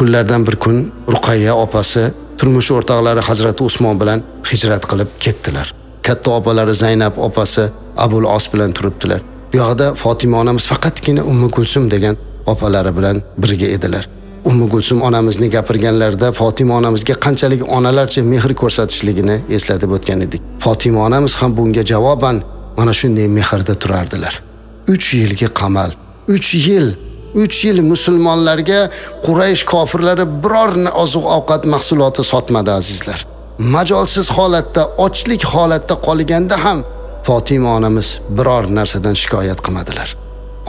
Kunlardan bir kun Ruqayya opasi turmush o'rtoqlari Hazrat Usmon bilan hijrat qilib ketdilar. Katta opalari Zaynab opasi Abul Os bilan turibdilar. Bu yoqda Fatima onamiz faqatgina Ummu Kulsum degan opalari bilan birga edilar. Ummu Kulsum onamizni gapirganlarida Fatima onamizga qanchalik onalarcha mehr ko'rsatishligini eslatib o'tgan edik. Fatima onamiz ham bunga javoban mana shunday mehrda turardilar. 3 yilga qamal, 3 yil musulmonlarga Quraysh kofirlari biror oziq-ovqat mahsuloti sotmadi azizlar. Majolsiz holatda, ochlik holatda qolganda ham Fatima onamiz biror narsadan shikoyat qilmadilar.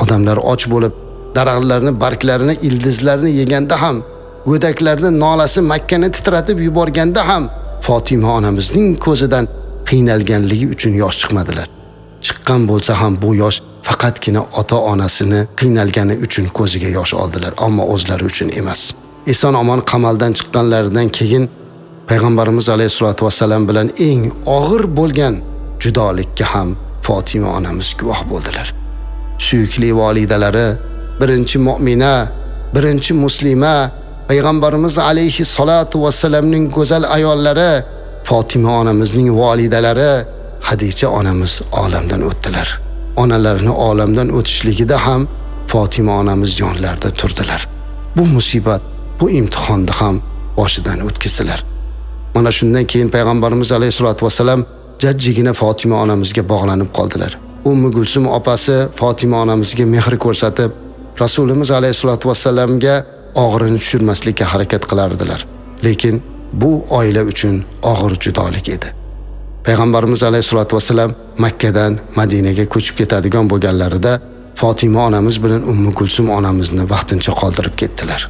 Odamlar och bo'lib, daraxtlarning barglarini, ildizlarini yeganda ham, go'daklarning nolasi Makkani titratib yuborganda ham Fatima onamizning ko'zidan qiynalganligi uchun yosh chiqmadilar. Chiqqan bo'lsa ham bu yosh faqatgina ota-onasini qiynalgani uchun ko'ziga yosh oldilar, ammo o'zlari uchun emas. Eson omon qamaldan chiqqanlaridan keyin payg'ambarimiz alayhisolatu vasallam bilan eng og'ir bo'lgan judolikka ham Fatima onamiz guvoh bo'ldilar. Suyukli volidalari, birinchi mu'mina, birinchi muslima, payg'ambarimiz alayhisolatu vasallamning go'zal ayollari, Fatima onamizning volidalari Xadicha onamiz olamdan o'tdilar. Onalarini olamdan o'tishligida ham Fatima onamiz yonlarida turdilar. Bu musibat, bu imtihonni ham boshidan o'tkazdilar. Mana shundan keyin payg'ambarimiz alayhisolatu vasallam jajjigina Fatima onamizga bog'lanib qoldilar. Ummu Kulsum opasi Fatima onamizga mehr ko'rsatib, Rasulimiz alayhisolatu vasallamga og'irini tushirmaslikka harakat qilardilar. Lekin bu oila uchun og'ir judolik edi. Payg'ambarimiz alayhisolatu vasallam Makkadan Madinaga ko'chib ketadigan bo'lganlarida Fatima onamiz bilan Ummu Kulsum onamizni vaqtincha qoldirib ketdilar.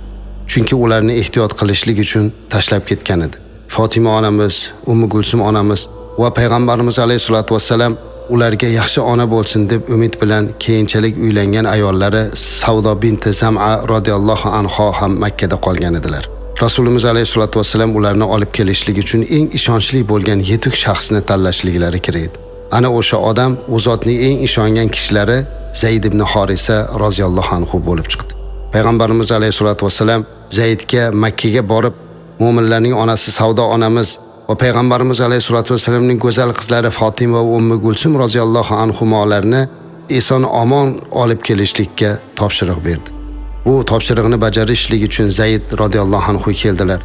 Chunki ularni ehtiyot qilishlik uchun tashlab ketgan edi. Fatima onamiz, Ummu Kulsum onamiz va payg'ambarimiz alayhisolatu vasallam ularga yaxshi ona bo'lsin deb umid bilan keyinchalik uylangan ayollari Savdo binti Zam'a radhiyallohu anha ham Makkada qolgan edilar. Rasulimiz alayhisolatu vasallam ularni olib kelishlik uchun eng ishonchli bo'lgan 7 shaxsni tanlashliklari kerak edi. Ana o'sha odam u zotning eng ishongan kishilari Zayd ibn Harisa roziyallohu anhu bo'lib chiqdi. Payg'ambarimiz alayhisolatu vasallam Zaydga Makkaga borib, mu'minlarning onasi Savdo onamiz va payg'ambarimiz alayhisolatu vasallamning go'zal qizlari Fatima va Ummu Kulsum roziyallohu anhumolarni eson omon olib kelishlikka topshiriq berdi. Bu topshiriqni bajarishlik uchun Zayd radhiyallohu anhu keldilar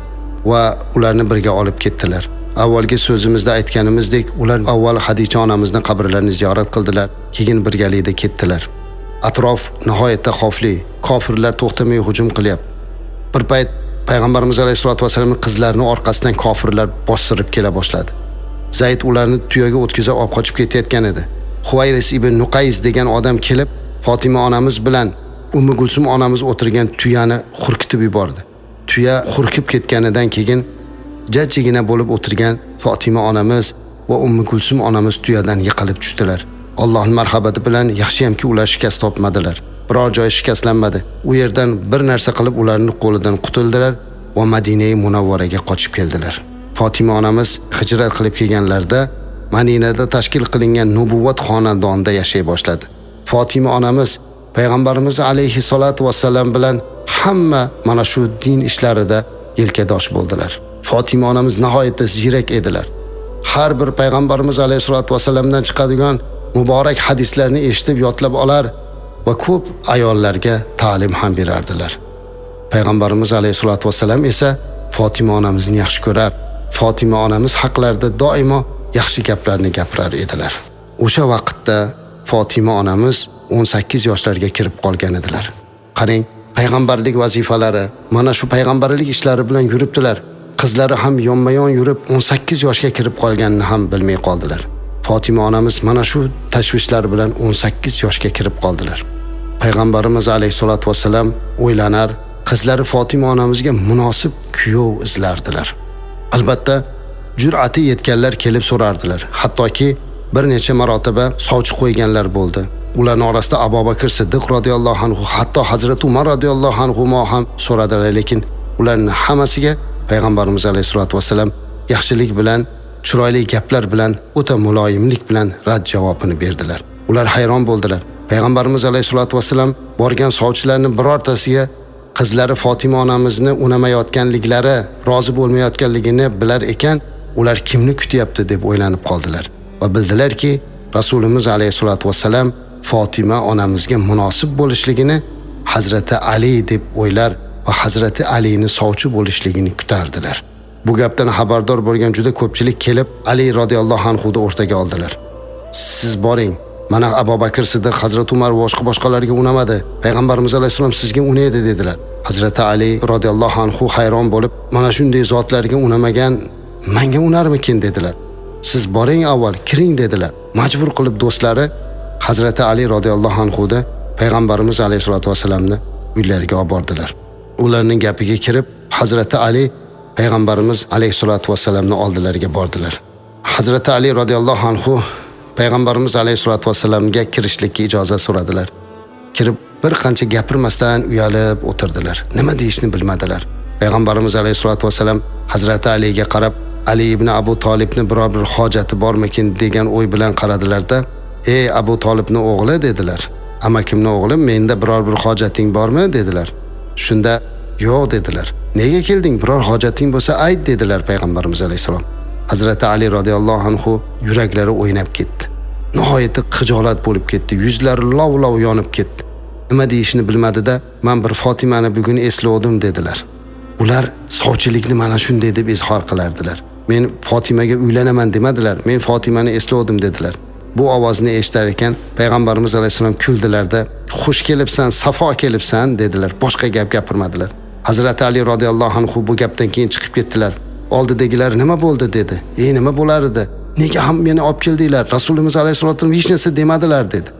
va ularni birga olib ketdilar. Avvalgi so'zimizda aytganimizdek, ular avval Xadicha onamizning qabrlarini ziyorat qildilar, keyin birgalikda ketdilar. Atrof nihoyatda xavfli, kofirlar to'xtamay hujum qilyapti. Bir payt payg'ambarimiz alayhisolatu vasallamning qizlarini orqasidan kofirlar bostirib kela boshladi. Zayd ularni tuyaga o'tkazib olib qochib ketayotgan edi. Huvayris ibn Nuqays degan odam kelib, Fatima onamiz bilan Ummu Kulsum onamiz o'tirgan tuyani xurkitib yubordi. Tuya xurkib ketganidan keyin jajjigina bo'lib o'tirgan Fatima onamiz va Ummu Kulsum onamiz tuyadan yiqilib tushdilar. Allohning marhamati bilan yaxshiyamki ular shikast topmadilar. Biror joy shikastlanmadi. U yerdan bir narsa qilib ularning qo'lidan qutuldilar va Madinai Munawvaraga qochib keldilar. Fatima onamiz hijrat qilib kelganlarida Madinada tashkil qilingan nubuvvat xonadonida yashay boshladi. Fatima onamiz payg'ambarimiz alayhisolatu vasallam bilan hamma mana shu din ishlarida yelkadosh bo'ldilar. Fatima onamiz nihoyatda ziyrak edilar. Har bir payg'ambarimiz alayhisolatu vasallamdan chiqadigan muborak hadislarni eshitib yodlab olar va ko'p ayollarga ta'lim ham berardilar. Payg'ambarimiz alayhisolatu vasallam esa Fatima onamizni yaxshi ko'rar, Fatima onamiz haqlarida doimo yaxshi gaplarni gapirar edilar. O'sha vaqtda Fatima onamiz 18 yoshlarga kirib qolgan edilar. Qarang, payg'ambarlik vazifalari, mana shu payg'ambarlik ishlari bilan yuribdilar. Qizlari ham yonma-yon yurib 18 yoshga kirib qolganini ham bilmay qoldilar. Fatima onamiz mana shu tashvishlar bilan 18 yoshga kirib qoldilar. Payg'ambarimiz alayhisolatu vasallam o'ylanar, qizlari Fatima onamizga munosib kuyov izlardilar. Albatta, jur'ati yetganlar kelib so'rardilar. Hattoki bir necha marotaba sovchi qo'yganlar bo'ldi. Ularning orasida Abu Bakr Siddiq radhiyallohu anhu, hatto Hazrat Umar radhiyallohu anhu ham so'radilar, lekin ularning hammasiga payg'ambarimiz alayhisolatu vasallam yaxshilik bilan, chiroyli gaplar bilan, o'ta muloyimlik bilan rad javobini berdilar. Ular hayron bo'ldilar. Payg'ambarimiz alayhisolatu vasallam borgan sovchilarning birortasiga qizlari Fatima onamizni unamayotganliklari, rozi bo'lmayotganligini bilar ekan, ular kimni kutyapti deb o'ylanib qoldilar va bildilarki, Rasulimiz alayhisolatu vasallam Fatima onamizga munosib bo'lishligini Hazrati Ali deb o'ylar va Hazrati Alini sovchi bo'lishligini kutardilar. Bu gapdan xabardor bo'lgan juda ko'pchilik kelib Ali radhiyallohu anhuga o'rtaga oldilar. Siz boring, mana Abu Bakr Siddiq, Hazrat Umar va boshqalarga unamadi. Payg'ambarimiz alayhisalom sizga unaydi dedilar. Hazrati Ali radhiyallohu anhu hayron bo'lib, mana shunday zotlarga unamagan menga unarmikin dedilar. Siz boring avval, kiring dedilar. Majbur qilib do'stlari Hazrati Ali radhiyallohu anhuda Payg'ambarimiz alayhisolatu vasallamni uylariga olib bordilar. Ularning gapiga kirib, Hazrati Ali Payg'ambarimiz alayhisolatu vasallamni oldilariga bordilar. Hazrati Ali radhiyallohu anhu Payg'ambarimiz alayhisolatu vasallamga kirishlikka ijozat so'radilar. Kirib bir qancha gapirmasdan uyalib o'tirdilar. Nima deyishni bilmadilar. Payg'ambarimiz alayhisolatu vasallam Hazrati Aliga qarab, Ali ibn Abu Talibni biror bir hojati bormikin degan o'y bilan qaradilar-da, "Ey Abu Talibning o'g'li" dedilar. "Amakimning o'g'li, menda biror bir hojating bormi?" dedilar. Shunda "Yo'q" dedilar. "Nega kelding? Biror hojating bo'lsa ayt" dedilar Payg'ambarimiz alayhisalom. Hazrati Ali radhiyallohu anhu yuraklari o'ynab ketdi. Nihoyatda xijolat bo'lib ketdi. Yuzlari lov-lov yonib ketdi. Nima deyishni bilmadi-da, "Men bir Fatimani bugun esladim" dedilar. Ular sovchilikni mana shunday deb izhor qilardilar. "Men Fatimaga uylanaman" demadilar. "Men Fatimani esladim" dedilar. Bu ovozni eshitar ekan Payg'ambarimiz alayhisalom kuldilarda, "Xush kelibsan, safo kelibsan" dedilar. Boshqa gap gapirmadilar. Hazrati Ali radhiyallohu anhu bu gapdan keyin chiqib ketdilar. Oldidagilar "Nima bo'ldi?" dedi. Nima bo'lar edi? Nega ham meni olib keldinglar? Rasulimiz alayhisolatu vasallam hech narsa demadilar" dedi.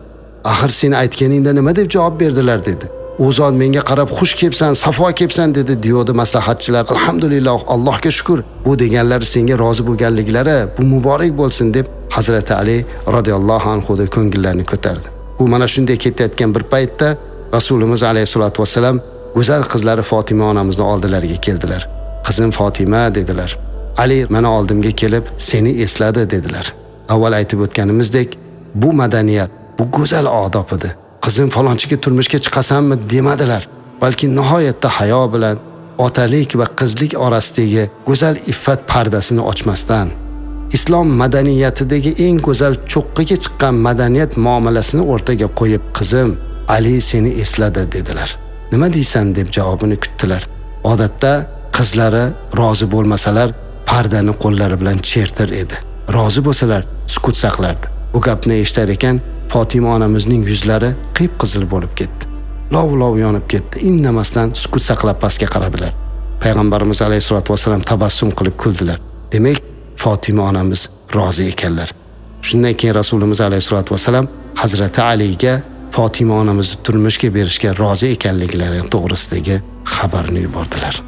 "Axir sen aytganingda nima deb javob berdilar" dedi. "U zot menga qarab xush kelibsan, safo kelibsan" dedi, diyordi maslahatchilar. "Alhamdulillah, Allohga shukr. Bu deganlar senga rozi bo'lganliklari, bu muborak bo'lsin" deb Hazrati Ali radhiyallohu anhu da ko'ngillarni ko'tardi. U mana shunday ketayotgan bir paytda Rasulimiz alayhisolatu vasallam go'zal qizlari Fatima onamizni oldilariga keldilar. "Qizim Fatima" dedilar. Ali mana oldimga kelib, "Seni esladi" dedilar. Avval aytib o'tganimizdek, bu madaniyat, bu go'zal odob edi. "Qizim falonchiga turmushga chiqasanmi" demadilar, balki nihoyatda hayo bilan otalik va qizlik orasidagi go'zal iffat pardasini ochmasdan islom madaniyatidagi eng go'zal cho'qqiga chiqqan madaniyat muomalasini o'rtaga qo'yib, "Qizim, Ali seni esladi" dedilar. "Nima deysan?" deb javobini kutdilar. Odatda qizlari rozi bo'lmasalar, pardani qo'llari bilan chertir edi. Rozi bo'lsalar, sukut saqlardi. Bu gapni eshitar ekan, Fatima onamizning yuzlari qip-qizil bo'lib ketdi. Lov-lov yonib ketdi. Indamasdan sukut saqlab pastga qaradilar. Payg'ambarimiz alayhisolatu vasallam tabassum qilib kuldilar. Demak, Fatima onamiz rozi ekanlar. Shundan keyin Rasulimiz alayhisolatu vasallam Hazrati Aliga Fatima onamizni turmushga berishga rozi ekanliklari to'g'risidagi xabarni yubordilar.